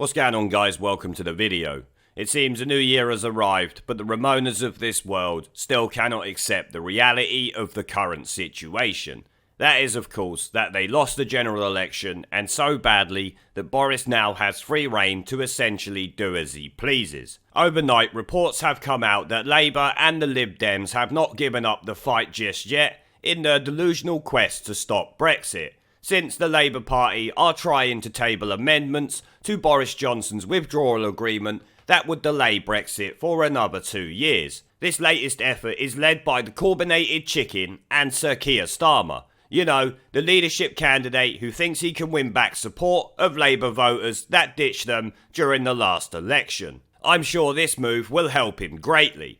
What's going on, guys? Welcome to the video. It seems a new year has arrived, but the Remoaners of this world still cannot accept the reality of the current situation. That is, of course, that they lost the general election, and so badly that Boris now has free rein to essentially do as he pleases. Overnight, reports have come out that Labour and the Lib Dems have not given up the fight just yet in their delusional quest to stop Brexit, since the Labour Party are trying to table amendments to Boris Johnson's withdrawal agreement that would delay Brexit for another 2 years. This latest effort is led by the Corbyn chicken and Sir Keir Starmer. You know, the leadership candidate who thinks he can win back support of Labour voters that ditched them during the last election. I'm sure this move will help him greatly.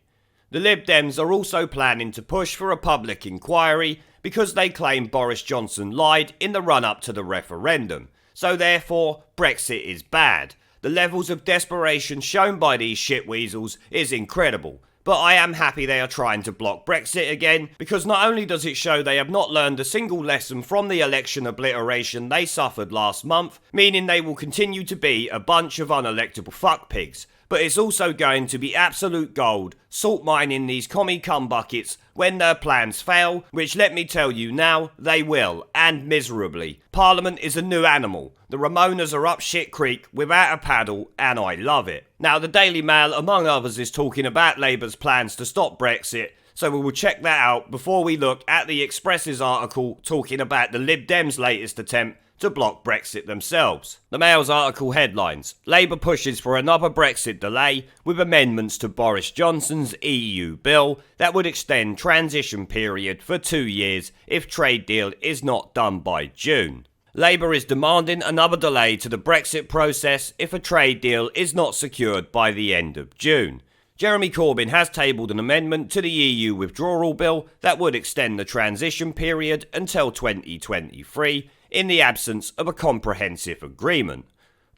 The Lib Dems are also planning to push for a public inquiry because they claim Boris Johnson lied in the run-up to the referendum. So therefore, Brexit is bad. The levels of desperation shown by these shitweasels is incredible. But I am happy they are trying to block Brexit again, because not only does it show they have not learned a single lesson from the election obliteration they suffered last month, meaning they will continue to be a bunch of unelectable fuckpigs, but it's also going to be absolute gold salt mining these commie cum buckets when their plans fail, which let me tell you now, they will, and miserably. Parliament is a new animal. The Remoaners are up shit creek without a paddle, and I love it. Now, the Daily Mail, among others, is talking about Labour's plans to stop Brexit, so we will check that out before we look at the Express's article talking about the Lib Dems' latest attempt to block Brexit themselves. The Mail's article headlines: Labour pushes for another Brexit delay with amendments to Boris Johnson's EU bill that would extend transition period for 2 years if trade deal is not done by June. Labour is demanding another delay to the Brexit process if a trade deal is not secured by the end of June. Jeremy Corbyn has tabled an amendment to the EU withdrawal bill that would extend the transition period until 2023 in the absence of a comprehensive agreement.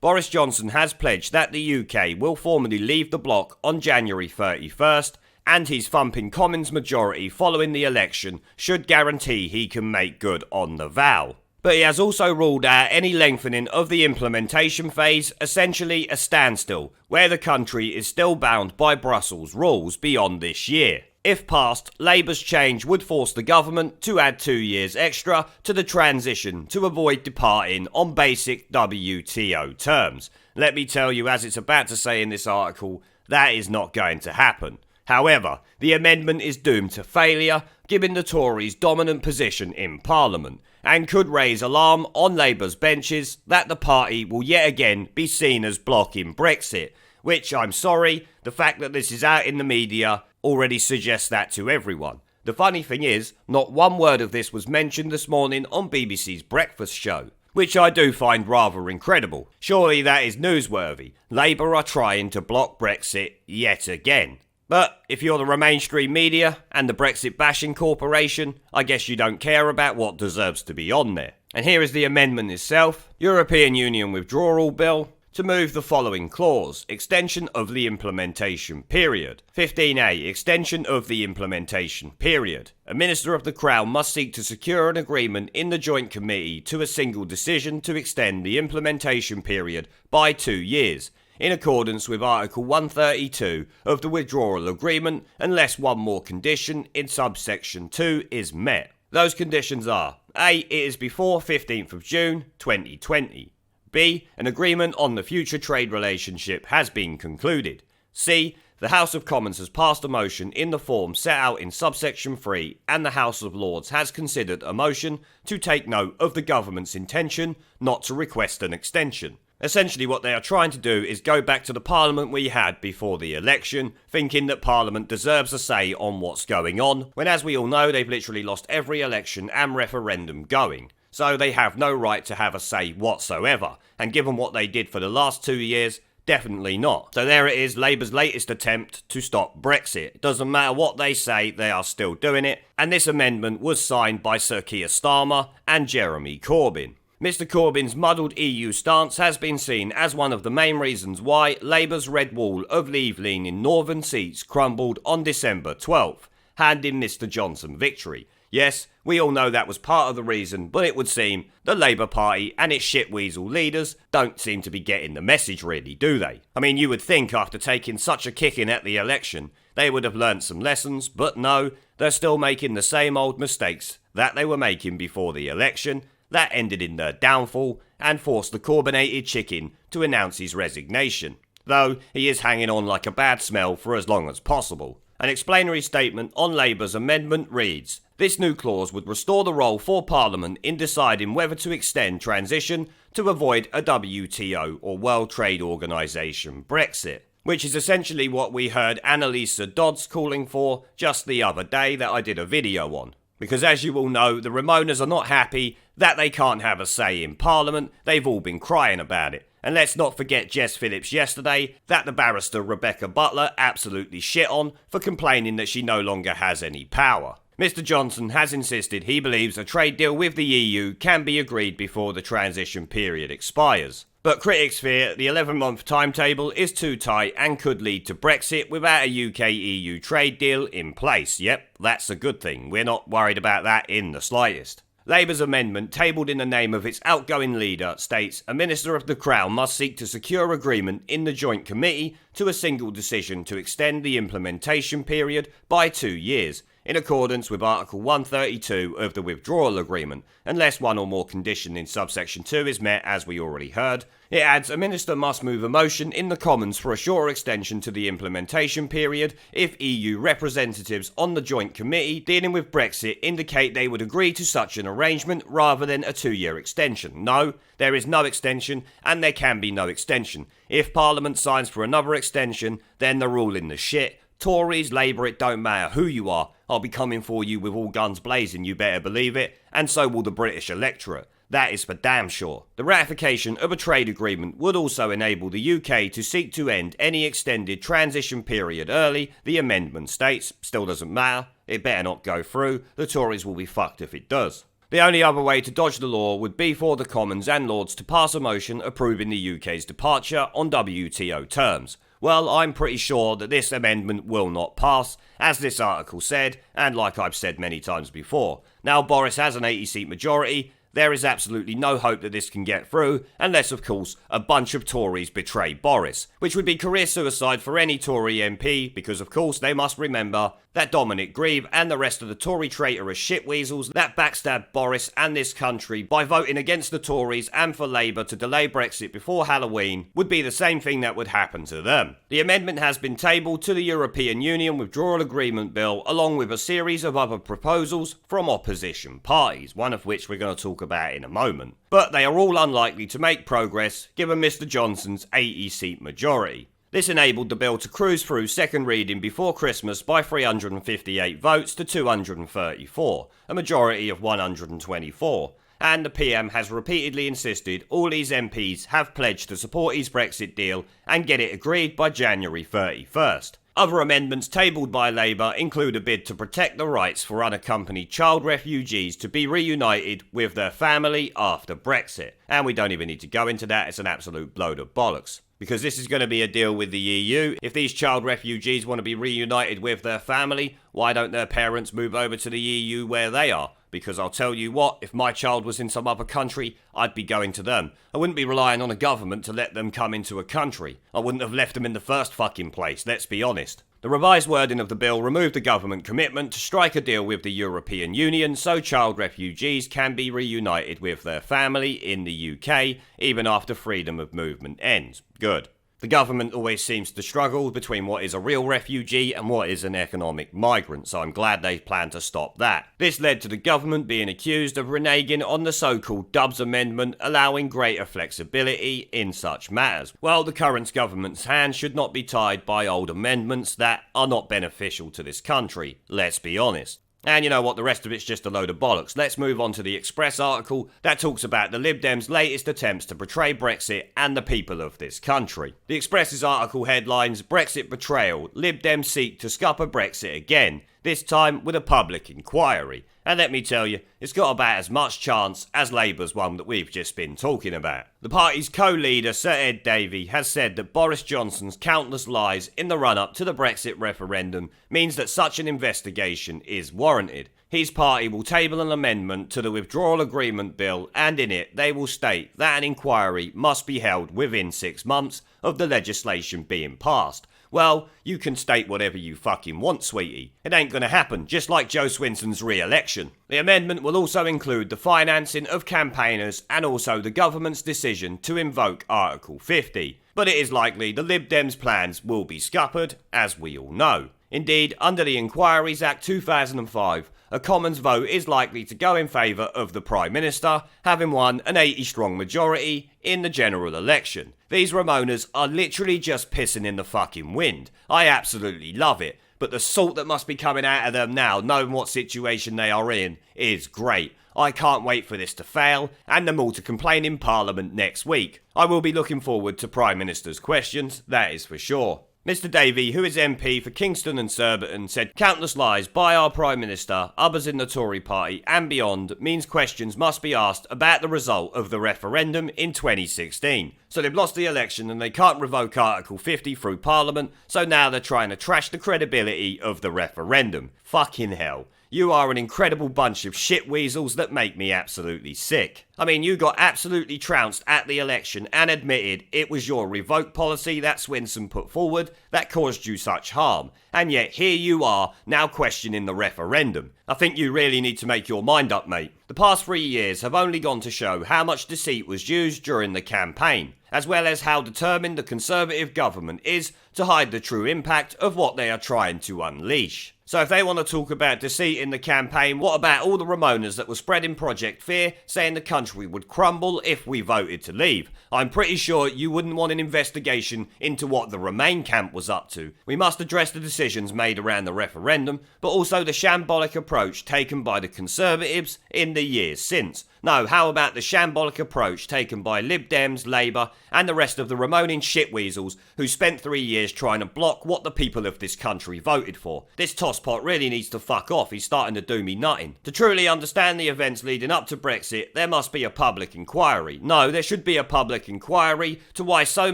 Boris Johnson has pledged that the UK will formally leave the bloc on January 31st, and his thumping Commons majority following the election should guarantee he can make good on the vow. But he has also ruled out any lengthening of the implementation phase, essentially a standstill, where the country is still bound by Brussels rules beyond this year. If passed, Labour's change would force the government to add 2 years extra to the transition to avoid departing on basic WTO terms. Let me tell you, as it's about to say in this article, that is not going to happen. However, the amendment is doomed to failure, given the Tories' dominant position in Parliament, and could raise alarm on Labour's benches that the party will yet again be seen as blocking Brexit, which, I'm sorry, the fact that this is out in the media already suggests that to everyone. The funny thing is, not one word of this was mentioned this morning on BBC's breakfast show, which I do find rather incredible. Surely that is newsworthy. Labour are trying to block Brexit yet again. But if you're the mainstream media and the Brexit bashing corporation, I guess you don't care about what deserves to be on there. And here is the amendment itself. European Union Withdrawal Bill. To move the following clause: extension of the implementation period. 15A. Extension of the implementation period. A Minister of the Crown must seek to secure an agreement in the Joint Committee to a single decision to extend the implementation period by 2 years, in accordance with Article 132 of the Withdrawal Agreement, unless one more condition in subsection 2 is met. Those conditions are: A. It is before 15th of June 2020. B. An agreement on the future trade relationship has been concluded. C. The House of Commons has passed a motion in the form set out in subsection 3, and the House of Lords has considered a motion to take note of the government's intention not to request an extension. Essentially what they are trying to do is go back to the Parliament we had before the election, thinking that Parliament deserves a say on what's going on, when, as we all know, they've literally lost every election and referendum going. So they have no right to have a say whatsoever, and given what they did for the last 2 years, definitely not. So there it is, Labour's latest attempt to stop Brexit. It doesn't matter what they say, they are still doing it, and this amendment was signed by Sir Keir Starmer and Jeremy Corbyn. Mr Corbyn's muddled EU stance has been seen as one of the main reasons why Labour's red wall of leave-leaning northern seats crumbled on December 12th, handing Mr Johnson victory. Yes, we all know that was part of the reason, but it would seem the Labour Party and its shitweasel leaders don't seem to be getting the message really, do they? I mean, you would think after taking such a kicking at the election, they would have learnt some lessons, but no, they're still making the same old mistakes that they were making before the election. That ended in their downfall and forced the Corbynated chicken to announce his resignation, though he is hanging on like a bad smell for as long as possible. An explanatory statement on Labour's amendment reads, "This new clause would restore the role for Parliament in deciding whether to extend transition to avoid a WTO or World Trade Organisation Brexit," which is essentially what we heard Annalisa Dodds calling for just the other day that I did a video on. Because as you all know, the Remoaners are not happy that they can't have a say in Parliament. They've all been crying about it. And let's not forget Jess Phillips yesterday, that the barrister Rebecca Butler absolutely shit on for complaining that she no longer has any power. Mr Johnson has insisted he believes a trade deal with the EU can be agreed before the transition period expires. But critics fear the 11-month timetable is too tight and could lead to Brexit without a UK-EU trade deal in place. Yep, that's a good thing. We're not worried about that in the slightest. Labour's amendment, tabled in the name of its outgoing leader, states a Minister of the Crown must seek to secure agreement in the Joint Committee to a single decision to extend the implementation period by 2 years, in accordance with Article 132 of the Withdrawal Agreement, unless one or more condition in subsection 2 is met, as we already heard. It adds a minister must move a motion in the Commons for a shorter extension to the implementation period if EU representatives on the Joint Committee dealing with Brexit indicate they would agree to such an arrangement rather than a 2-year extension. No, there is no extension and there can be no extension. If Parliament signs for another extension, then they're all in the shit. Tories, Labour, it don't matter who you are. I'll be coming for you with all guns blazing, you better believe it, and so will the British electorate. That is for damn sure. The ratification of a trade agreement would also enable the UK to seek to end any extended transition period early, the amendment states. Still doesn't matter. It better not go through. The Tories will be fucked if it does. The only other way to dodge the law would be for the Commons and Lords to pass a motion approving the UK's departure on WTO terms. Well, I'm pretty sure that this amendment will not pass, as this article said, and like I've said many times before. Now Boris has an 80-seat majority. There is absolutely no hope that this can get through, unless of course a bunch of Tories betray Boris, which would be career suicide for any Tory MP, because of course they must remember that Dominic Grieve and the rest of the Tory traitorous shitweasels that backstabbed Boris and this country by voting against the Tories and for Labour to delay Brexit before Halloween would be the same thing that would happen to them. The amendment has been tabled to the European Union Withdrawal Agreement Bill along with a series of other proposals from opposition parties, one of which we're going to talk about in a moment. But they are all unlikely to make progress given Mr Johnson's 80-seat majority. This enabled the bill to cruise through second reading before Christmas by 358 votes to 234, a majority of 124. And the PM has repeatedly insisted all these MPs have pledged to support his Brexit deal and get it agreed by January 31st. Other amendments tabled by Labour include a bid to protect the rights for unaccompanied child refugees to be reunited with their family after Brexit. And we don't even need to go into that, it's an absolute load of bollocks. Because this is going to be a deal with the EU. If these child refugees want to be reunited with their family, why don't their parents move over to the EU where they are? Because I'll tell you what, if my child was in some other country, I'd be going to them. I wouldn't be relying on a government to let them come into a country. I wouldn't have left them in the first fucking place, let's be honest. The revised wording of the bill removed the government commitment to strike a deal with the European Union so child refugees can be reunited with their family in the UK even after freedom of movement ends. Good. The government always seems to struggle between what is a real refugee and what is an economic migrant, so I'm glad they plan to stop that. This led to the government being accused of reneging on the so-called Dubs Amendment, allowing greater flexibility in such matters. Well, the current government's hands should not be tied by old amendments that are not beneficial to this country, let's be honest. And you know what, the rest of it's just a load of bollocks. Let's move on to the Express article that talks about the Lib Dems' latest attempts to betray Brexit and the people of this country. The Express's article headlines, Brexit betrayal, Lib Dems seek to scupper Brexit again, this time with a public inquiry. And let me tell you, it's got about as much chance as Labour's one that we've just been talking about. The party's co-leader, Sir Ed Davey, has said that Boris Johnson's countless lies in the run-up to the Brexit referendum means that such an investigation is warranted. his party will table an amendment to the withdrawal agreement bill, and in it they will state that an inquiry must be held within 6 months of the legislation being passed. Well, you can state whatever you fucking want, sweetie. It ain't gonna happen, just like Joe Swinson's re-election. The amendment will also include the financing of campaigners and also the government's decision to invoke Article 50. But it is likely the Lib Dems' plans will be scuppered, as we all know. Indeed, under the Inquiries Act 2005, a Commons vote is likely to go in favour of the Prime Minister having won an 80-strong majority in the general election. These Remoaners are literally just pissing in the fucking wind. I absolutely love it, but the salt that must be coming out of them now, knowing what situation they are in, is great. I can't wait for this to fail, and them all to complain in Parliament next week. I will be looking forward to Prime Minister's questions, that is for sure. Mr Davey, who is MP for Kingston and Surbiton, said countless lies by our Prime Minister, others in the Tory party and beyond means questions must be asked about the result of the referendum in 2016. So they've lost the election and they can't revoke Article 50 through Parliament, so now they're trying to trash the credibility of the referendum. Fucking hell. You are an incredible bunch of shit weasels that make me absolutely sick. I mean, you got absolutely trounced at the election and admitted it was your revoke policy that Swinson put forward that caused you such harm. And yet here you are, now questioning the referendum. I think you really need to make your mind up, mate. The past 3 years have only gone to show how much deceit was used during the campaign, as well as how determined the Conservative government is to hide the true impact of what they are trying to unleash. So if they want to talk about deceit in the campaign, what about all the Remoaners that were spreading Project Fear, saying the country would crumble if we voted to leave? I'm pretty sure you wouldn't want an investigation into what the Remain camp was up to. We must address the decisions made around the referendum, but also the shambolic approach taken by the Conservatives in the years since. No, how about the shambolic approach taken by Lib Dems, Labour and the rest of the Remoaning shitweasels who spent 3 years trying to block what the people of this country voted for? This tosspot really needs to fuck off, he's starting to do me nutting. To truly understand the events leading up to Brexit, there must be a public inquiry. No, there should be a public inquiry to why so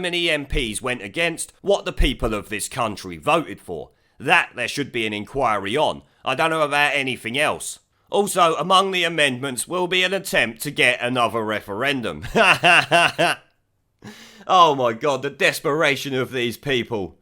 many MPs went against what the people of this country voted for. That there should be an inquiry on. I don't know about anything else. Also, among the amendments will be an attempt to get another referendum. Oh my god, the desperation of these people.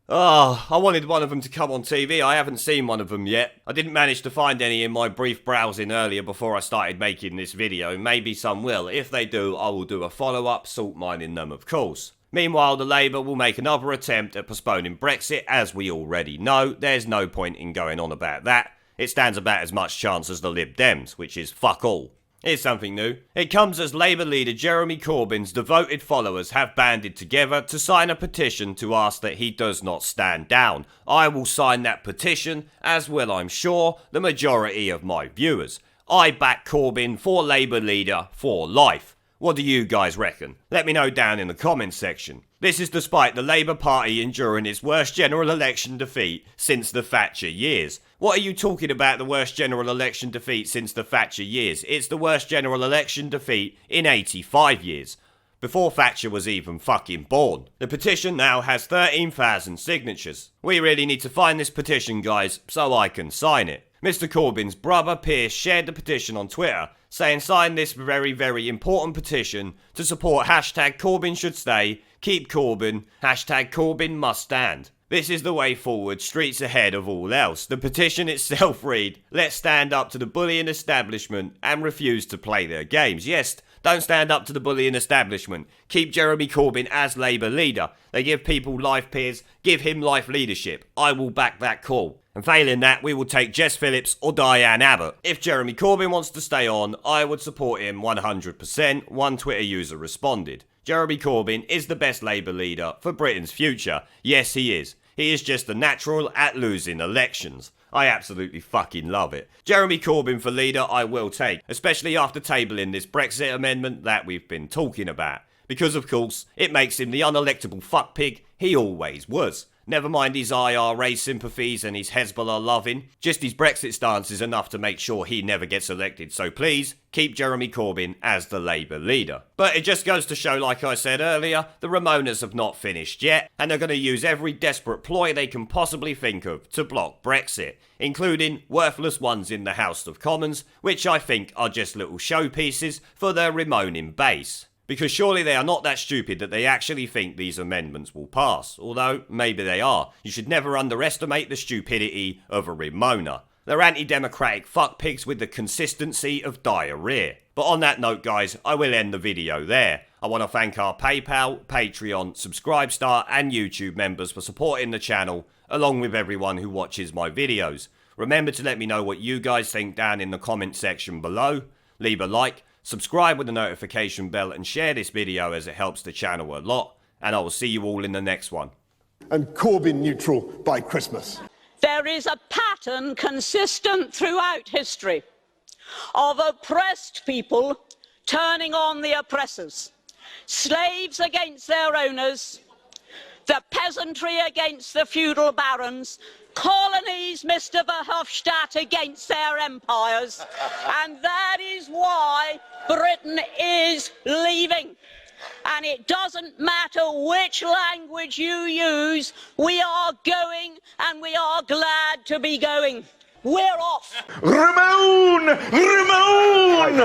Oh, I wanted one of them to come on TV. I haven't seen one of them yet. I didn't manage to find any in my brief browsing earlier before I started making this video. Maybe some will. If they do, I will do a follow-up, salt mining them of course. Meanwhile, the Labour will make another attempt at postponing Brexit, as we already know. There's no point in going on about that. It stands about as much chance as the Lib Dems, which is fuck all. Here's something new. It comes as Labour leader Jeremy Corbyn's devoted followers have banded together to sign a petition to ask that he does not stand down. I will sign that petition, as will, I'm sure, the majority of my viewers. I back Corbyn for Labour leader for life. What do you guys reckon? Let me know down in the comments section. This is despite the Labour Party enduring its worst general election defeat since the Thatcher years. What are you talking about, the worst general election defeat since the Thatcher years? It's the worst general election defeat in 85 years. Before Thatcher was even fucking born. The petition now has 13,000 signatures. We really need to find this petition, guys, so I can sign it. Mr Corbyn's brother Piers shared the petition on Twitter, saying sign this very, very important petition to support hashtag Corbyn should stay, keep Corbyn, hashtag Corbyn must stand. This is the way forward, streets ahead of all else. The petition itself read, let's stand up to the bullying establishment and refuse to play their games. Yes, don't stand up to the bullying establishment. Keep Jeremy Corbyn as Labour leader. They give people life, Piers. Give him life leadership. I will back that call. And failing that, we will take Jess Phillips or Diane Abbott. If Jeremy Corbyn wants to stay on, I would support him 100%, one Twitter user responded. Jeremy Corbyn is the best Labour leader for Britain's future. Yes, he is. He is just a natural at losing elections. I absolutely fucking love it. Jeremy Corbyn for leader I will take, especially after tabling this Brexit amendment that we've been talking about. Because of course, it makes him the unelectable fuckpig he always was. Never mind his IRA sympathies and his Hezbollah loving, just his Brexit stance is enough to make sure he never gets elected, so please, keep Jeremy Corbyn as the Labour leader. But it just goes to show, like I said earlier, the Remoaners have not finished yet, and they're going to use every desperate ploy they can possibly think of to block Brexit, including worthless ones in the House of Commons, which I think are just little showpieces for their Remoaning base. Because surely they are not that stupid that they actually think these amendments will pass. Although, maybe they are. You should never underestimate the stupidity of a Remoaner. They're anti-democratic fuckpigs with the consistency of diarrhea. But on that note, guys, I will end the video there. I want to thank our PayPal, Patreon, Subscribestar and YouTube members for supporting the channel, along with everyone who watches my videos. Remember to let me know what you guys think down in the comment section below. Leave a like, subscribe with the notification bell and share this video as it helps the channel a lot. And I will see you all in the next one. And Corbyn neutral by Christmas. There is a pattern consistent throughout history of oppressed people turning on the oppressors. Slaves against their owners, the peasantry against the feudal barons, colonies, Mr. Verhofstadt, against their empires. And that is why Britain is leaving. And it doesn't matter which language you use, we are going and we are glad to be going. We're off. Remoan! Remoan!